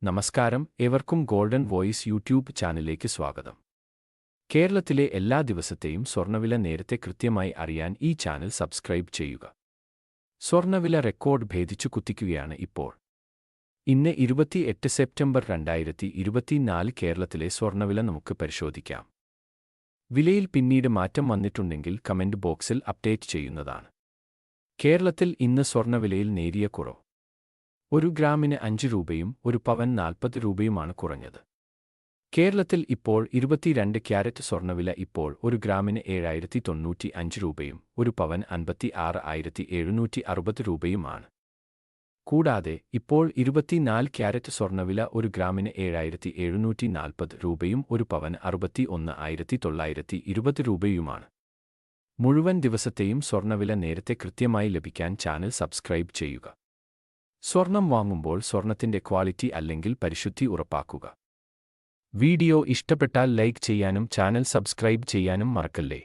നമസ്കാരം, ഏവർക്കും golden voice YouTube ചാനലിലേക്ക് സ്വാഗതം. കേരളത്തിലെ എല്ലാ ദിവസത്തെയും സ്വർണ്ണവില നേരത്തെ കൃത്യമായി അറിയാൻ ഈ ചാനൽ സബ്സ്ക്രൈബ് ചെയ്യുക. സ്വർണ്ണവില റെക്കോർഡ് ഭേദിച്ചു കുതിക്കുകയാണ് ഇപ്പോൾ. ഇന്ന് 28 സെപ്റ്റംബർ 2024 കേരളത്തിലെ സ്വർണ്ണവില നമുക്ക് പരിശോധിക്കാം. വിലയിൽ പിന്നീട് മാറ്റം വന്നിട്ടുണ്ടെങ്കിൽ കമന്റ് ബോക്സിൽ അപ്ഡേറ്റ് ചെയ്യുന്നതാണ്. കേരളത്തിൽ ഇന്ന് സ്വർണ്ണവിലയിൽ നേരിയ കുറവ്. 1 ഗ്രാമിന് 5 രൂപയും 1 പവൻ 40 രൂപയുമാണ് കുറഞ്ഞത്. കേരളത്തിൽ ഇപ്പോൾ 22 ക്യാരറ്റ് സ്വർണ്ണവില ഇപ്പോൾ 1 ഗ്രാമിന് 7095 രൂപയും 1 പവൻ 56,760 രൂപയുമാണ്. കൂടാതെ ഇപ്പോൾ 24 ക്യാരറ്റ് സ്വർണ്ണവില 1 ഗ്രാമിന് 7740 രൂപയും 1 പവൻ 61,920 രൂപയുമാണ്. മുഴുവൻ ദിവസത്തെയും സ്വർണ്ണവില നേരത്തെ കൃത്യമായി ലഭിക്കാൻ ചാനൽ സബ്സ്ക്രൈബ് ചെയ്യുക. സ്വർണം വാങ്ങുമ്പോൾ സ്വർണത്തിന്റെ ക്വാളിറ്റി അല്ലെങ്കിൽ പരിശുദ്ധി ഉറപ്പാക്കുക. വീഡിയോ ഇഷ്ടപ്പെട്ടാൽ ലൈക്ക് ചെയ്യാനും ചാനൽ സബ്സ്ക്രൈബ് ചെയ്യാനും മറക്കല്ലേ.